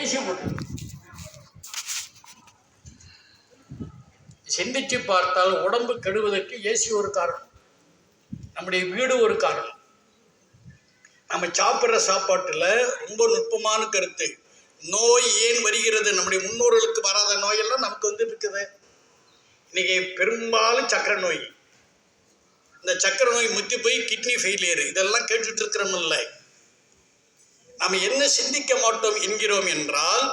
AC போட்டு சிந்திச்சு பார்த்தால் உடம்பு கெடுவதற்கு ஏசி ஒரு காரணம், நம்முடைய வீடு ஒரு காரணம். நம்ம சாப்பிட்ற சாப்பாட்டில் ரொம்ப நுட்பமான கருத்து. நோய் ஏன் வருகிறது? நம்முடைய முன்னோர்களுக்கு வராத நோயெல்லாம் நமக்கு வந்து இருக்குது. இன்னைக்கு பெரும்பாலும் சக்கரை நோய், இந்த சக்கரை நோய் முத்தி போய் கிட்னி ஃபெயிலியர், இதெல்லாம் கேட்டுட்டு இருக்கிறோமில்ல. நாம் என்ன சிந்திக்க மாட்டோம் என்கிறோம் என்றால்,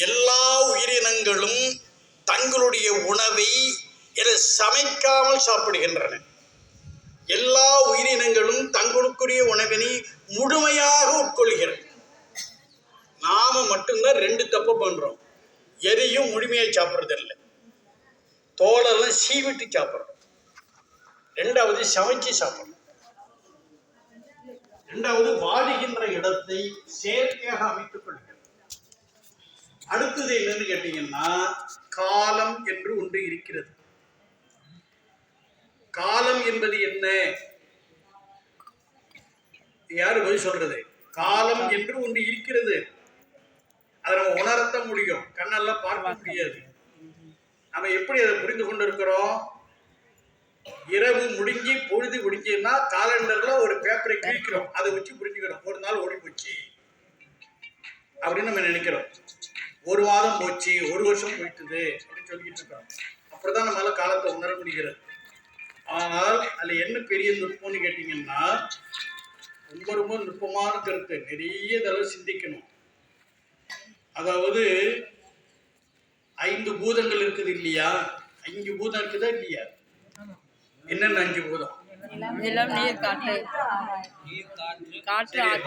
எல்லா உயிரினங்களும் தங்களுடைய உணவை சமைக்காமல் சாப்பிடுகின்றன. எல்லா உயிரினங்களும் தங்களுக்குரிய உணவினை முழுமையாக உட்கொள்கிறது. நாம மட்டும்தான் 2 தப்பு பண்றோம். எதையும் முழுமையாக சாப்பிட்றதில்லை, தோலெல்லாம் சீவிட்டு சாப்பிட்றோம். 2வது சமைச்சு சாப்பிட்றோம். 2வது வாழுகின்ற இடத்தை செயற்கையாக அமைத்துக் கொள்கிறது. அடுத்தது என்னன்னு கேட்டீங்கன்னா, காலம் என்று ஒன்று இருக்கிறது. காலம் என்பது என்ன? யாரு பதில் சொல்றது? காலம் என்று ஒன்று இருக்கிறது. அதை நம்ம உணரத்தான் முடியும், கண்ணெல்லாம் பார்க்க முடியாது. நம்ம எப்படி அதை புரிந்து கொண்டு இருக்கிறோம்? இரவு முடிஞ்சு பொழுது முடிஞ்சுன்னா காலண்டர்ல ஒரு பேப்பரை கிழிக்கிறோம், அதை வச்சு புரிஞ்சுக்கிறோம். ஒரு நாள் ஓடி போச்சு அப்படின்னு நம்ம நினைக்கிறோம். 1 மாதம் போச்சு, 1 வருஷம் போயிட்டுது அப்படின்னு சொல்லிக்கிட்டு இருக்கோம். அப்படிதான் நம்மளால காலத்தை உணர முடிகிறது. ஆனால் அதில் என்ன பெரிய நுட்பம்னு கேட்டீங்கன்னா, ரொம்ப ரொம்ப நுட்பமான கருத்து. நிறைய தடவை சிந்திக்கணும். அதாவது 5 பூதங்கள் இருக்குது இல்லையா? 5 பூதம் இருக்குதா இல்லையா? என்னென்ன 5 பூதம்?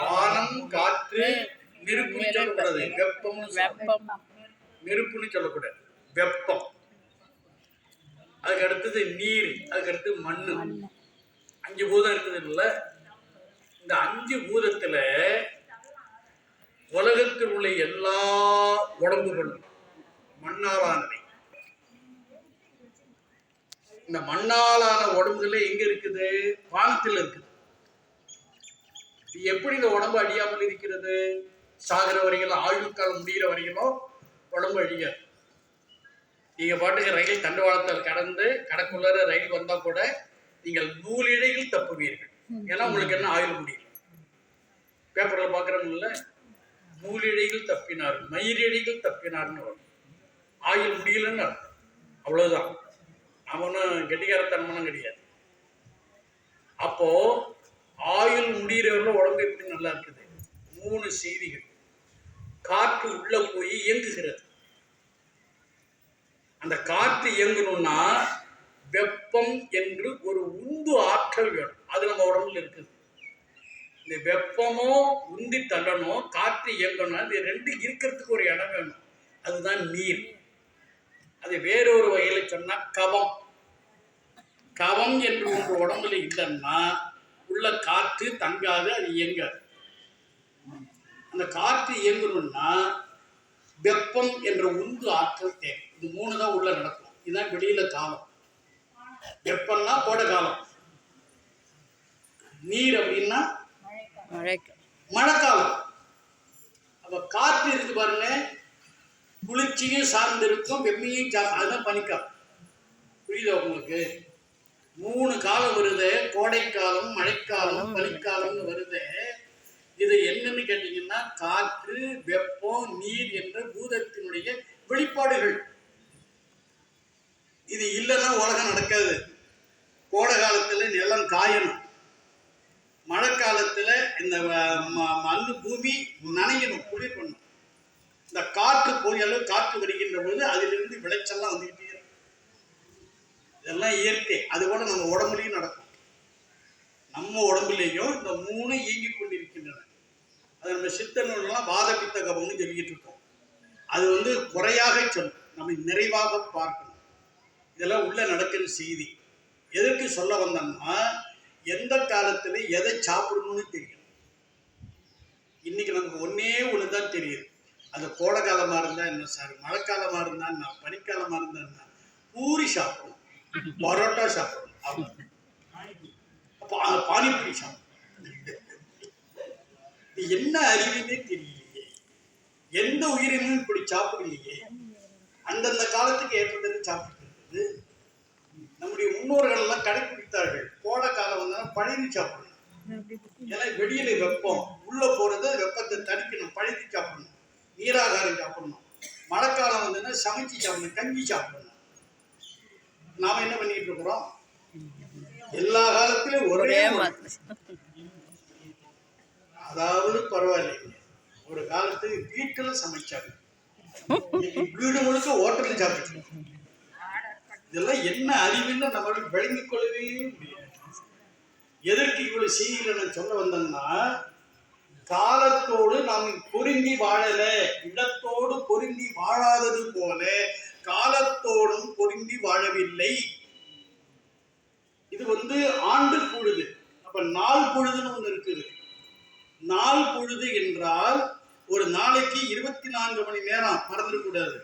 வானம், காற்று, நெருப்புன்னு சொல்லக்கூடாது, வெப்பம். நெருப்புன்னு சொல்லக்கூடாது, வெப்பம். அதுக்கு அடுத்தது நீர், அதுக்கு அடுத்து மண்ணு. 5 பூதம் இருக்குது இல்லை? இந்த 5 பூதத்துல உலகத்தில் உள்ள எல்லா உடம்புகளும் மண்ணாலானவை. இந்த மண்ணாலான உடம்புகளே எங்க இருக்குது? வானத்தில் இருக்குது. எப்படி இந்த உடம்பு அழியாமல் இருக்கிறது? சாகிற வரைக்கும், ஆயுள் காலம் முடிகிற வரைக்கும் உடம்பு அழியாது. நீங்க பாட்டுக்கு ரயில் தண்டவாளத்தால் கடந்து கடக்குள்ளார ரயில் வந்தா கூட நீங்கள் நூலிழையில் தப்புவீர்கள். ஏன்னா உங்களுக்கு என்ன ஆயுள் முடியல. பேப்பர்ல பாக்குறோம்ல, நூலிழையில் தப்பினார், மயிரிழையில் தப்பினார்னு வரும். ஆயுள் முடியலன்னு அர்த்தம். அவ்வளவுதான். அவனும் கெட்டிக்காரத்தனமும் கிடையாது. அப்போ ஆயுள் முடிகிறவர்கள் உடம்பு எப்படி நல்லா இருக்குது? 3 செய்திகள். காற்று உள்ள போய் இயங்குகிறது. அந்த காற்று இயங்கணும்னா வெப்பம் என்று ஒரு உந்து ஆற்றல் வேணும். அது நம்ம உடம்புல இருக்குது. இந்த வெப்பமும் உந்தி தள்ளணும், காற்று இயங்கணும். இது 2 இருக்கிறதுக்கு ஒரு இடம் வேணும். அதுதான் நீர். அது வேறொரு வகையில சொன்னா கவம். கவம் என்று ஒன்று உடம்புல இல்லைன்னா உள்ள காற்று தங்காது, அது இயங்காது. அந்த காற்று இயங்கணும்னா வெப்பம் என்ற உந்து ஆற்றல் தேவை. இது 3 தான் உள்ள நடக்கும். இதுதான் வெளியில காலம். வெப்பம்னா கோடை காலம், நீர் அப்படின்னா மழைக்காலம். அப்ப காற்று இருக்கு பாருங்க, குளிர்ச்சியும் சார்ந்திருக்கும், வெம்மையும் சார்ந்து, அதுதான் பனிக்காலம். புரியுதா உங்களுக்கு? 3 காலம் வருது, கோடைக்காலம், மழைக்காலம், பனிக்காலம்னு வருது. இது என்னன்னு கேட்டீங்கன்னா, காற்று, வெப்பம், நீர் என்ற பூதத்தினுடைய வெளிப்பாடுகள். இது இல்லைன்னா உலகம் நடக்காது. கோடை காலத்துல நிலம் காயணும், மழை காலத்துல இந்த மண்ணு பூமி நனையணும், குளிர் பண்ணும். இந்த காற்று போய் அளவு காற்று வருகின்ற பொழுது அதிலிருந்து விளைச்சல்லாம் வந்துகிட்டே இருக்கும். இதெல்லாம் இயற்கை. அது கூட நம்ம உடம்புலையும் நடக்கும். நம்ம உடம்புலையும் இந்த 3 இயங்கிக் கொண்டிருக்கின்றன. அது நம்ம சித்த நூல்லாம் வாத பித்த கபம்னு சொல்லிக்கிட்டு இருக்கோம். அது குறையாக சொல்லும், நம்ம நிறைவாக பார்க்கணும். இதெல்லாம் உள்ள நடக்கிற செய்தி. எதற்கு சொல்ல வந்தோம்னா, எந்த காலத்துல எதை சாப்பிடணும்னு தெரியும். இன்னைக்கு நமக்கு ஒண்ணு தான் தெரியுது. அது கோடை காலமா இருந்தா என்ன சார், மழைக்காலமா இருந்தா என்ன, பனிக்காலமா இருந்தா என்ன, பூரி சாப்பிடணும், பரோட்டா சாப்பிடணும், பானிபூரி சாப்பிடணும். என்ன அறிவுன்னே தெரியலையே. எந்த உயிரினும் இப்படி சாப்பிடலையே. அந்தந்த காலத்துக்கு ஏற்றதை சாப்பிட்டு நம்முடைய முன்னோர்கள் எல்லாம் கடைபிடித்தார்கள். கோடை காலம் வந்தாலும் பழுதி சாப்பிடணும். ஏன்னா வெளியில வெப்பம் உள்ள போறது, வெப்பத்தை தடுக்கணும். பழுதி சாப்பிடணும், நீராகாரம் சாப்பிடணும். மழைக்காலம் வந்ததுன்னா சமைச்சு சாப்பிடணும், கஞ்சி சாப்பிடணும். நாம என்ன பண்ணிட்டு இருக்கிறோம்? எல்லா காலத்திலும் ஒரே அதாவது பரவாயில்லைங்க. ஒரு காலத்துக்கு வீட்டுல சமைச்சாங்க, வீடு முழுக்க ஹோட்டலில் சாப்பிட்டு. இதெல்லாம் என்ன அறிவுன்னு நம்மளால விளங்கிக் கொள்ளவே முடியாது. எதற்கு இவ்வளவு செய்திகளை நான் சொல்ல வந்தேன்னா, காலத்தோடு நாம் பொருந்தி வாழல, இடத்தோடு பொருந்தி வாழாதது போல காலத்தோடும் பொருந்தி வாழவில்லை. இது ஆண்டு பொழுது. அப்ப நாள் பொழுதுன்னு ஒண்ணு இருக்குது. நாள் பொழுது என்றால் ஒரு நாளைக்கு 24 மணி நேரம், மறந்துடக்கூடாது.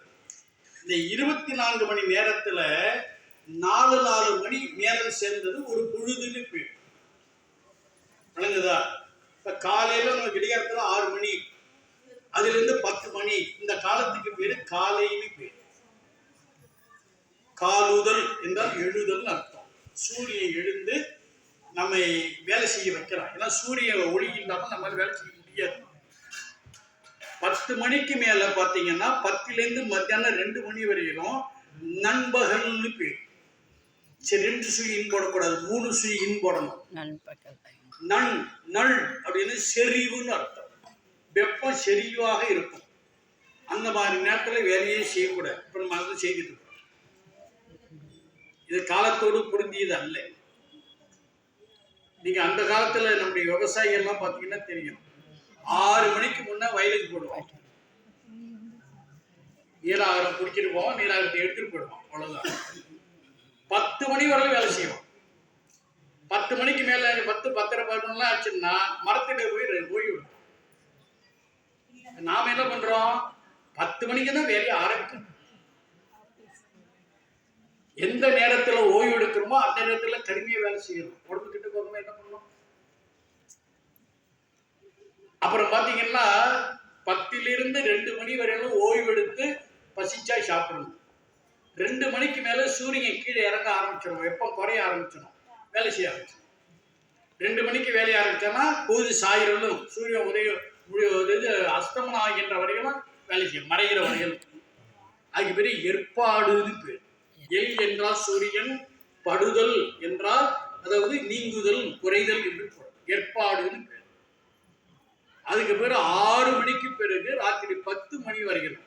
இந்த 24 மணி நேரத்துல 4 மணி நேரம் சேர்ந்தது ஒரு பொழுதுன்னு பேர். விளங்குதா? இப்ப காலையில நம்ம விடியாரத்துல 6 மணி, அதுல இருந்து 10 மணி, இந்த காலத்துக்கு பேரு காலைன்னு பேர். காலுதல் என்றால் எழுதல் அர்த்தம். சூரியன் எழுந்து நம்மை வேலை செய்ய வைக்கிறான். ஏன்னா சூரிய ஒளி இல்லாம நம்மளால வேலை செய்ய முடியாது. 10 மணிக்கு மேல பாத்தீங்கன்னா 10லேருந்து மத்தியானம் 2 மணி வரையிலும் நண்பகல்னு பேர். சரி, 2 சுழி இன் போடக்கூடாது, 3 சுழி இன் போடணும். நண் நள் அப்படின்னு செறிவுன்னு அர்த்தம். வெப்பம் செறிவாக இருக்கும். அந்த மாதிரி நேரத்துல வேலையே செய்யக்கூடாது. இப்ப நம்ம அதை செய்துட்டு இருக்கோம். இது காலத்தோடு பொருந்தியது அல்ல. நீங்க அந்த காலத்துல நம்முடைய விவசாயிகள் எல்லாம் பாத்தீங்கன்னா தெரியும், 6 மணிக்கு முன்ன வயலுக்கு போடுவோம். நீராகாரம் குடிச்சிட்டு போவோம், நீராகாரத்தை எடுத்துட்டு போயிடுவோம். அவ்வளவுதான். 10 மணி வரை வேலை செய்வோம். 10 மணிக்கு மேல 10, 10:30, 11 ஆச்சுன்னா மரத்தில போய் ஓய்வு. நாம என்ன பண்றோம்? 10 மணிக்கு தான் வேலையை ஆரம்பிக்கணும். எந்த நேரத்துல ஓய்வு எடுக்கிறோமோ அந்த நேரத்துல கடுமையா வேலை செய்யணும். உடம்பு கிட்ட போகாம என்ன பண்ணணும்? அப்புறம் பாத்தீங்கன்னா 10லிருந்து 2 மணி வரையிலும் ஓய்வு எடுத்து பசிச்சா சாப்பிடணும். 2 மணிக்கு மேல சூரியன் கீழே இறங்க ஆரம்பிச்சிடும், வெப்பம் குறைய ஆரம்பிச்சிடும், வேலை செய்ய ஆரம்பிச்சிடும். 2 மணிக்கு வேலையை ஆரம்பிச்சோம்னா பொழுது சாயிரலும், சூரியன் உதய அஸ்தமனம் ஆகின்ற வரையிலும் வேலை செய்யும், மறைகிற வரையிலும். அதுக்கு பேரு ஏற்பாடுன்னு பேர். எல் என்றால் சூரியன், படுதல் என்றால் அதாவது நீங்குதல், குறைதல் என்று ஏற்பாடுன்னு பேர். அதுக்கு பேரு 6 மணிக்கு பிறகு ராத்திரி 10 மணி வரைக்கும்.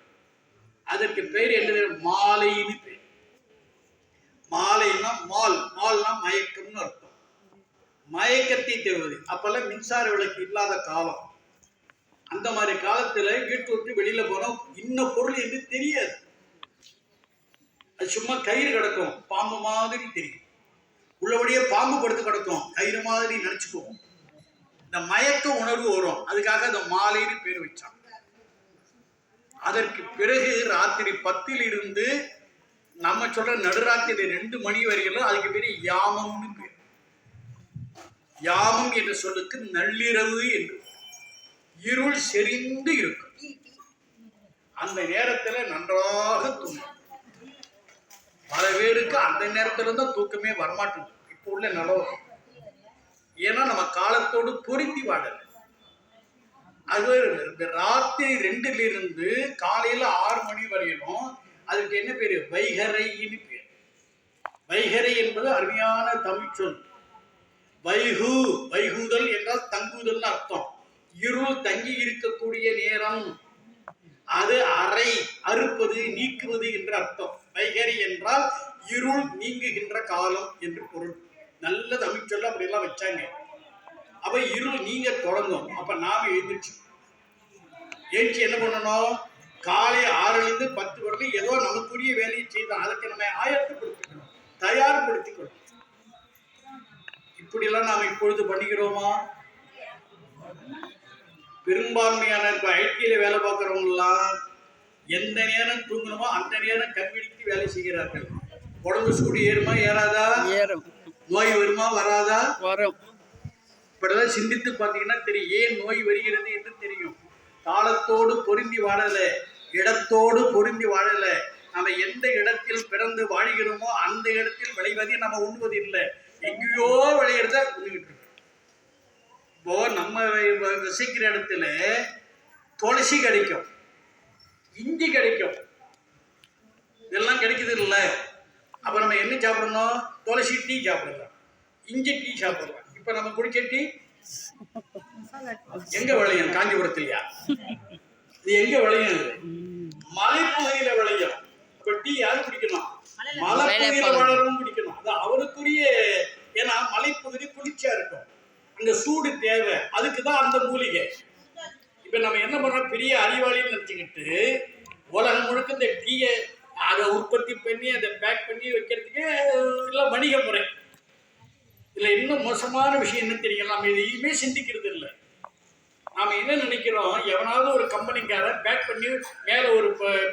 அதற்கு பேர் என்ன? மாலைன்னு பேர். மாலைன்னா மால்னா மயக்கம்னு அர்த்தம். மயக்கத்தை தருவது. அப்பெல்லாம் மின்சார விளக்கு இல்லாத காலம். அந்த மாதிரி காலத்துல வீட்டு விட்டு வெளியில போனோம், இன்ன பொருள் என்று தெரியாது. அது சும்மா கயிறு கிடக்கும், பாம்பு மாதிரி தெரியும். உள்ளபடியே பாம்பு படுத்து கிடக்கும், கயிறு மாதிரி நினைச்சுக்குவோம். இந்த மயக்க உணர்வு வரும். அதுக்காக அந்த மாலைன்னு பேர் வச்சாங்க. அதற்கு பிறகு ராத்திரி 10லிருந்து நம்ம சொல்ற நடுராத்திரி 2 மணி வரையிலும் அதுக்கு பேரு யாமம்னு பேர். யாமம் என்ற சொல்லுக்கு நள்ளிரவு என்று. இருள் செறிந்து இருக்கும். அந்த நேரத்துல நன்றாக தூங்கும். பல பேருக்கு அந்த நேரத்துல தான் தூக்கமே வரமாட்டேங்குது இப்போ உள்ள நிலவரம். ஏன்னா நம்ம காலத்தோடு பொருந்தி வாழல. அது ராத்திரி 2லிருந்து காலையில 6 மணி வரையிலும் அதுக்கு என்ன பேரு? வைகரைன்னு பேர். வைகரை என்பது அருமையான தமிழ் சொல். வைகுதல் என்றால் தங்குதல் அர்த்தம். இருள் தங்கி இருக்கக்கூடிய நேரம், அது அறை, அறுப்பது, நீக்குவது என்று அர்த்தம். வைகரி என்றால் இருள் நீங்குகின்ற காலம் என்று பொருள். நல்ல தமிழ் சொல்ல அப்படியெல்லாம் வச்சாங்க. அப்ப இருள் நீங்க தொடங்கும். அப்ப நாம எழுந்திருச்சு என்ன பண்ணணும்? காலை 6லிருந்து 10 வரைக்கும் ஏதோ நமக்குரிய வேலையை செய்தோம். அதுக்கு நம்ம ஆயத்தப்படுத்திக்கணும், தயார்படுத்திக்கணும். இப்படியெல்லாம் நாம இப்பொழுது பண்ணிக்கிறோமா? பெரும்பான்மையான இப்ப ஐடியில வேலை பார்க்கறவங்க எல்லாம் எந்த நேரம் தூங்கணுமோ அந்த நேரம் கண்விழித்து வேலை செய்கிறார்கள். உடம்பு சூடு ஏறுமா ஏறாதா? ஏறும். நோய் வருமா வராதா? வரும். இப்படிதான் சிந்தித்து பார்த்தீங்கன்னா தெரியும், ஏன் நோய் வருகிறது என்று தெரியும். காலத்தோடு பொருந்தி வாழல, இடத்தோடு பொருந்தி வாழல. நம்ம எந்த இடத்தில் பிறந்து வாழ்கிறோமோ அந்த இடத்தில் விளைவதை நம்ம உண்ணுவது இல்லை, எங்கேயோ விளையிறத உண்ணிக்கிட்டு இருக்கோம். இப்போ நம்ம வசிக்கிற இடத்துல துளசி கிடைக்கும், இஞ்சி கிடைக்கும், இதெல்லாம் கிடைக்குது இல்லை. அப்போ நம்ம என்ன சாப்பிடணும்? துளசி டீ சாப்பிடலாம், இஞ்சி டீ சாப்பிடலாம். இப்போ நம்ம குடிச்ச டீ எங்க விளையும்? காஞ்சிபுரத்துலையா? இது எங்க விளையும்? மலைப்பகுதியில விளையும். இப்ப டீ யாரு குடிக்கணும்? மலைப்பகுதியில வளரவும் குடிக்கணும். அது அவருக்குரிய, ஏன்னா மலைப்பகுதி குளிர்ச்சியா இருக்கும், அங்க சூடு தேவை, அதுக்குதான் அந்த மூலிகை. இப்ப நம்ம என்ன பண்றோம்? பெரிய அறிவாளின்னு நினைச்சுக்கிட்டு உலகம் முழுக்க இந்த டீயை அதை உற்பத்தி பண்ணி அதை பேக் பண்ணி வைக்கிறதுக்கு இல்லை வணிக முறை. இதுல இன்னும் மோசமான விஷயம் என்ன தெரியல, நம்ம எதையுமே சிந்திக்கிறது இல்லை. நாம என்ன நினைக்கிறோம்? எவனாவது ஒரு கம்பெனிக்காரன் பேக் பண்ணி மேல ஒரு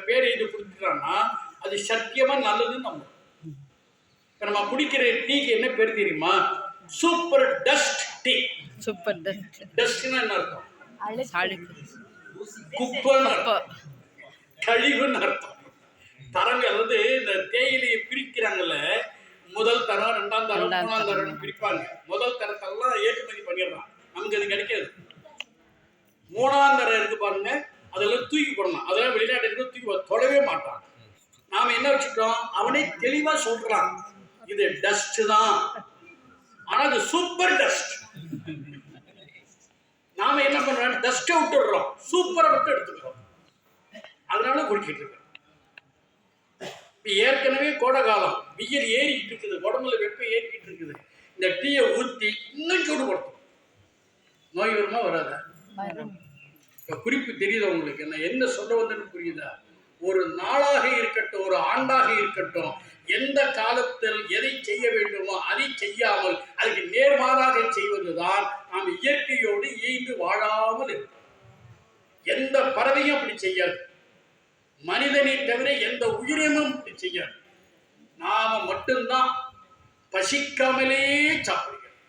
பேர் இது கொடுத்துட்டான்னா அது சத்தியமா நல்லதுன்னு நம்ம. இப்ப நம்ம குடிக்கிற டீக்கு என்ன பேர் தெரியுமா? Super dust tea. Super dust. டஸ்ட்னா என்ன அர்த்தம்? குப்பைன்னு அர்த்தம், கழிவுன்னு அர்த்தம். தரங்கள் வந்து இந்த தேயிலையை பிரிக்கிறாங்கல்ல, முதல் தரம், ரெண்டாம் தரம், மூணாம் தரம்னு பிரிப்பாங்க. முதல் தரத்தெல்லாம் ஏற்றுமதி பண்ணிடுறான், நமக்கு அது கிடைக்காது. மூணாம் தரம் இருக்கு பாருங்க, அதெல்லாம் தூக்கி போடணும். அதெல்லாம் வெளிநாட்டுக்கு தூக்கி தொடவே மாட்டான். நாம என்ன வச்சுட்டோம்? அவனே தெளிவா சொல்றான், இது டஸ்ட் தான், ஆனா அது சூப்பர் டஸ்ட். நாம என்ன பண்றோம்? டஸ்ட்டை விட்டுடுறோம், சூப்பரை மட்டும் எடுத்துக்கிறோம். அதனால குடிச்சிட்டு இருக்கோம். ஏற்கனவே கோடை காலம், வெயில் ஏறிக்கிட்டு இருக்குது, உடம்புல வெப்பம் ஏறிக்கிட்டு இருக்குது. இந்த டீயை ஊற்றி இன்னும் சூடுபடுத்தும். நோய் வருமா வராதா? குறிப்பு தெரியுதா உங்களுக்கு? நான் என்ன சொல்ல வந்தேன்னு புரியுதா? ஒரு நாளாக இருக்கட்டும், ஒரு ஆண்டாக இருக்கட்டும், எந்த காலத்தில் எதை செய்ய வேண்டுமோ அதை செய்யாமல் அதுக்கு நேர்மாறாக செய்வதுதான் நாம் இயற்கையோடு இயைந்து வாழாமல் இருக்கும். எந்த பறவையும் அப்படி செய்யாது, மனிதனை தவிர எந்த உயிரினமும் அப்படி செய்யாது. நாம மட்டும்தான் பசிக்காமலே சாப்பிடுகிறோம்.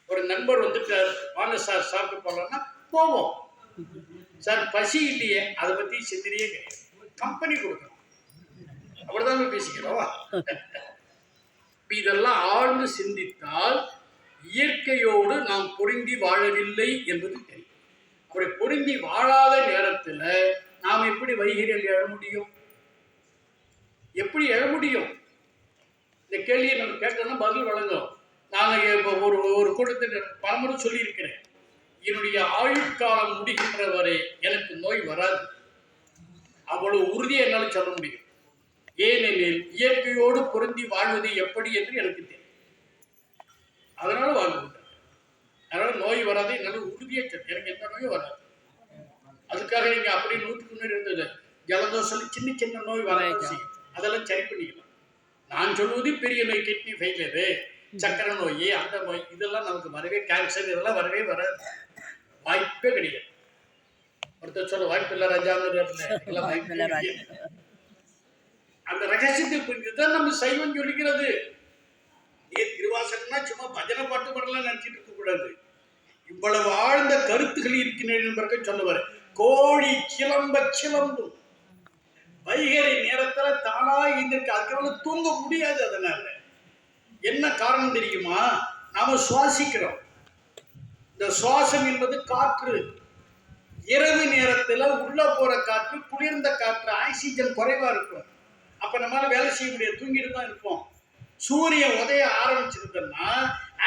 ஒரு நண்பர் வந்துட்டார், வாங்க சார் சாப்பிட்டு போகலான்னா போவோம். சார் பசி இல்லையே, அதை பற்றி சிந்தனையே கிடையாது, கம்பெனி கொடுக்கணும், அப்படிதான் பேசிக்கிறோம். இதெல்லாம் ஆழ்ந்து சிந்தித்தால் இயற்கையோடு நாம் பொருந்தி வாழவில்லை என்பது தெரியும். அப்படி பொருந்தி வாழாத நேரத்தில் நாம் எப்படி வைகையில் எழ முடியும்? எப்படி எழ முடியும்? இந்த கேள்வியை நம்ம கேட்டோம்னா பதில் வழங்கும். நான் ஒரு கூட்டத்தில் பலமுறை சொல்லியிருக்கிறேன், என்னுடைய ஆயுட்காலம் முடிகின்ற வரை எனக்கு நோய் வராது, அவ்வளவு உறுதியை என்னால் சொல்ல முடியும். ஏனெனில் இயற்கையோடு பொருந்தி வாழ்வது எப்படி என்று எனக்கு தெரியும். அதனால வாழ்ந்துட்டேன். அதனால நோய் வராது, என்னால் உறுதியை சொல்ல, எனக்கு எந்த நோயும் வராது. அதுக்காக நீங்க அப்படி 100% இருந்தது ஜலதோஷம் சின்ன சின்ன நோய் வரதான் செய்யும், அதெல்லாம் சரி பண்ணிக்கலாம். நான் சொல்வது பெரிய நோய், கிட்னி ஃபெயிலியரு, சக்கரை நோய், அந்த நோய், இதெல்லாம் நமக்கு வரவே, கேன்சர் இதெல்லாம் வரவே வராது, வாய்ப்பே கிடையாது. ஒருத்தர் சொல்ல வாய்ப்பு இல்லை ராஜா, அந்த ரகசியத்தை புரிஞ்சுதான் நம்ம சைவம் சொல்லிக்கிறது. திருவாசகம்னா சும்மா பஜனை பாட்டு பாடலாம் நினைச்சிட்டு இருக்க கூடாது. இவ்வளவு ஆழ்ந்த கருத்துக்கள் இருக்கின்ற சொல்லுவார். கோழி சிலம்ப சிலம்பும் வைகரை நேரத்துல தானா இருந்திருக்கு, அதுக்கு தூங்க முடியாது. அதனால என்ன காரணம் தெரியுமா? நாம சுவாசிக்கிறோம். இந்த சுவாசம் என்பது காற்று. இரவு நேரத்துல உள்ள போற காற்று, குளிர்ந்த காற்று, ஆக்சிஜன் குறைவா இருக்கும். அப்ப நம்மளால வேலை செய்ய முடியாது, தூங்கிட்டு தான் இருப்போம். சூரியன் உதய ஆரம்பிச்சிருக்குன்னா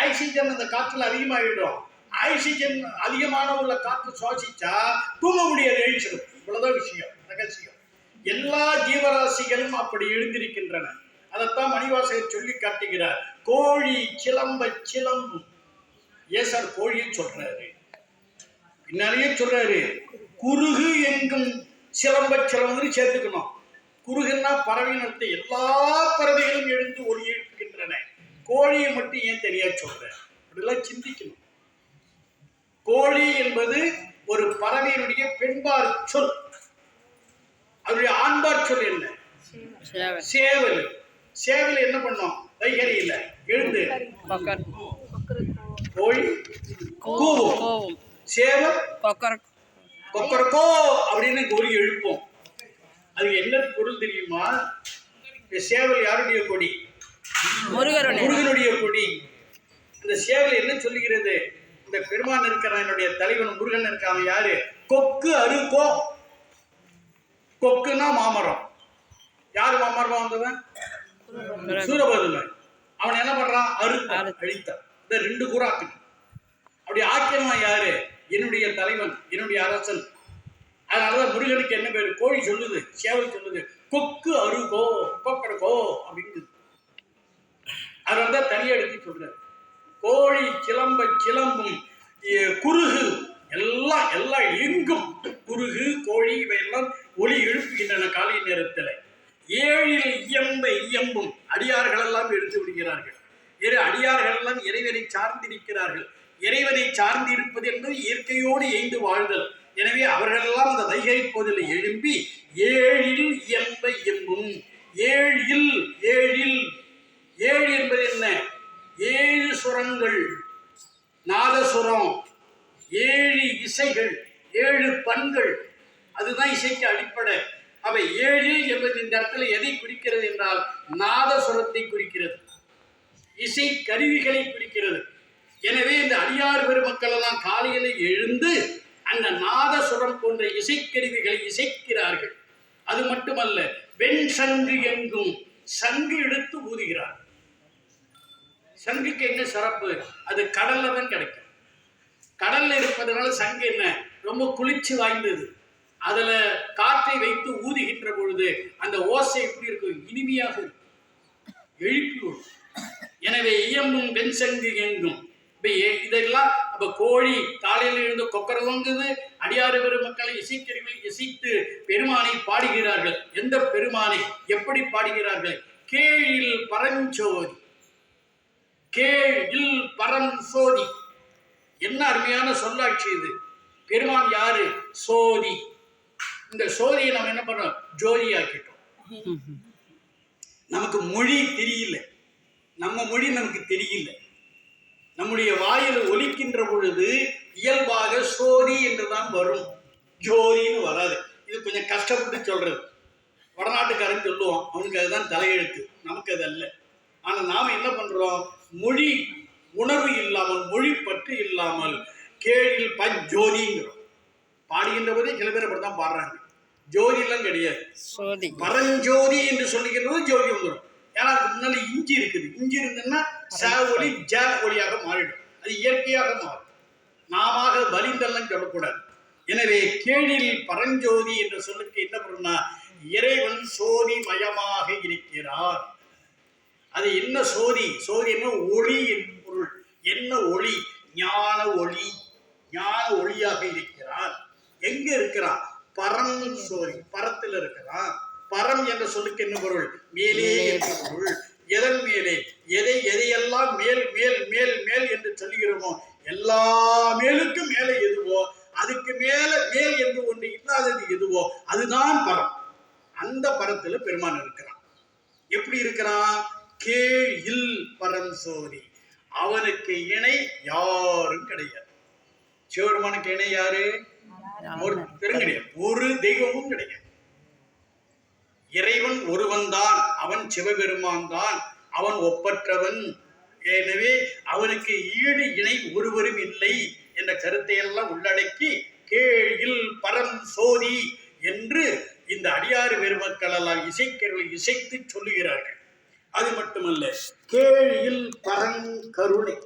ஆக்சிஜன் அந்த காற்றுல அதிகமாகிடும். ஆக்சிஜன் அதிகமான உள்ள காற்று சுவாசிச்சா தூங்க முடியாது, எழுச்சிடும். இவ்வளவுதான் விஷயம், ரகசியம். எல்லா ஜீவராசிகளும் அப்படி எழுந்திருக்கின்றன. அதைத்தான் மணிவாசகர் சொல்லி காட்டுகிறார். கோழி சிலம்ப சிலம்பும். ஏன் சார் கோழியை சொல்றாரு? பின்னாலேயே சொல்றாரு, குறுகு எங்கும் சிலம்ப சிலம்புன்னு சேர்த்துக்கணும். குறுகுன்னா பறவையின் அர்த்தம். எல்லா பறவைகளும் எழுந்து ஒளி எழுப்புகின்றன, கோழியை மட்டும் ஏன் தெரியா சொல்ற? அப்படிலாம் சிந்திக்கணும். கோழி என்பது ஒரு பறவையினுடைய பெண்பார் சொல். அதனுடைய ஆண்பார் சொல் என்ன? சேவல். சேவல் என்ன பண்ணோம்? வைகரியில எழுந்து கோழி கூவும், சேவல் கொக்கரக்கோ அப்படின்னு ஒரு எழுப்போம். அது என்ன பொருள் தெரியுமா? சேவல் யாருடைய கொடி? முருகனுடைய கொடி. இந்த சேவல் என்ன சொல்லுகிறது? இந்த பெருமான் இருக்கிறான், என்னுடைய தலைவன் முருகன் இருக்கான். யாரு? கொக்கு அறுக்கோ. கொக்குன்னா மாமரம். யாரு மாமரமா வந்தவன்? சூரபதுமன். அவன் என்ன பண்றான்? அழித்தான். இந்த 2 கூறாக்கு அப்படி ஆக்கியவன் யாரு? என்னுடைய தலைவன், என்னுடைய அரசன். அதனாலதான் முருகனுக்கு என்ன பேரு? கோழி சொல்லுது, சேவல் சொல்லுது, கொக்கு அருகோ, கொக்கரகோ அப்படின்னு. அதனாலதான் தனியா எடுத்து சொல்றாரு. கோழி கிளம்பும் குருகு எல்லாம் எங்கும் குருகு கோழி இவையெல்லாம் ஒளி எழுப்புகின்றன காலை நேரத்தில். 7 இயம்பும் அடியார்கள் எல்லாம் எடுத்து விடுகிறார்கள். அடியார்கள் எல்லாம் இறைவனை சார்ந்திருக்கிறார்கள். இறைவனை சார்ந்து இருப்பது என்பது இயற்கையோடு எய்ந்து வாழ்தல். எனவே அவர்கள் எல்லாம் அந்த வைகை போதில் எழும்பி 7 இயம்பும். 7 என்பது என்ன? 7 சுரங்கள், நாதசுரம், 7 இசைகள், 7 பண்கள். அதுதான் இசைக்கு அடிப்படை. அப்ப 7 என்பது இந்த இடத்துல எதை குறிக்கிறது என்றால் நாதசுரத்தை குறிக்கிறது, இசை கருவிகளை குறிக்கிறது. எனவே இந்த அடியார் பெருமக்கள் எல்லாம் காலையில எழுந்து அந்த நாதசுரம் போன்ற இசைக்கருவிகளை இசைக்கிறார்கள். அது மட்டுமல்ல, வெண் சங்கு எங்கும் சங்கு எடுத்து ஊதுகிறார். சங்குக்கு என்ன சிறப்பு? அது கடல்ல தான் கிடைக்கும். கடல்ல இருப்பதனால சங்கு என்ன? ரொம்ப குளிர்ச்சி வாய்ந்தது. அதுல காற்றை வைத்து ஊதுகின்ற பொழுது அந்த ஓசை எப்படி இருக்கும்? இனிமையாக இருக்கும், எழுப்பி விடும். எனவே இயம்பும் வெண் சங்கு எங்கும். இதெல்லாம் அப்ப கோழி காலையில் எழுந்து கொக்கரங்குது. அடியாறு பெருமக்களை இசைக்கருவிகள் இசைத்து பெருமானை பாடுகிறார்கள். எந்த பெருமானை எப்படி பாடுகிறார்கள்? கேழில் பரஞ்சோதி. கேழில் பரஞ்சோதி என்ன அருமையான சொல்லாட்சி இது! பெருமான் யாரு? சோதி. இந்த சோதியை நம்ம என்ன பண்றோம்? ஜோதி ஆக்கிட்டோம். நமக்கு மொழி தெரியல, நம்ம மொழி நமக்கு தெரியல. நம்முடைய வாயில் ஒலிக்கின்ற பொழுது இயல்பாக சோதி என்றுதான் வரும், ஜோதின்னு வராது. இது கொஞ்சம் கஷ்டப்பட்டு சொல்றது. வடநாட்டுக்காரன் சொல்லுவான், அவனுக்கு அதுதான் தலையெழுத்து, நமக்கு அது அல்ல. ஆனா நாம என்ன பண்றோம்? மொழி உணர்வு இல்லாமல், மொழி பற்று இல்லாமல் கேழில் பஞ்சோதிங்கிறோம். பாடுகின்ற போதே சில பேர் அப்படித்தான் பாடுறாங்க. ஜோதி எல்லாம் கிடையாது, பரஞ்சோதி என்று சொல்லுகின்றது ஜோதி வந்துடும். ஏன்னா அதுக்கு முன்னால இஞ்சி இருக்குது. இஞ்சி இருந்ததுன்னா ச ஒளி ஜ ஒளியாக மாறிடும். அது இயற்கையாக மாறும். நாம வலிந்தெல்லாம் சொல்லக்கூடாது. எனவே கேழில் பரஞ்சோதி என்ற சொல்லுக்கு என்ன பொருள்னா, இறைவன் சோதி மயமாக இருக்கிறார். அது என்ன சோதி? சோதி என்ன? ஒளி என்று பொருள். என்ன ஒளி? ஞான ஒளி. ஞான ஒளியாக இருக்கிறார். எங்க இருக்கிறான்? பரம் சோதி, பரத்தில் இருக்கிறான். பரம் என்ற சொல்லுக்கு என்ன பொருள்? மேலே என்ற பொருள். எதன் மேலே? எதையெல்லாம் மேல் மேல் மேல் மேல் என்று சொல்லுகிறோமோ எல்லா மேலுக்கும் மேலே எதுவோ, அதுக்கு மேல மேல் என்று ஒன்று இல்லாதது எதுவோ அதுதான் பரம். அந்த பரத்துல பெருமான் இருக்கிறான். எப்படி இருக்கிறான்? கேழில் பரம் சோதி. அவனுக்கு இணை யாரும் கிடையாது. சிவபெருமானுக்கு இணை யாரு? ஒருத்தரும் கிடையாது, ஒரு தெய்வமும் கிடையாது. இறைவன் ஒருவன் தான், அவன் சிவபெருமான் தான், அவன் ஒப்பற்றவன். எனவே அவனுக்கு ஈடு இணை ஒருவரும் இல்லை என்ற கருத்தை எல்லாம் உள்ளடக்கி கேழில் பரம் சோதி என்று இந்த அடியாறு பெருமக்கள் எல்லாம் இசைக்கருவிகளை இசைத்து சொல்லுகிறார்கள். அது மட்டுமல்ல, கேழில் பரங்கருணை.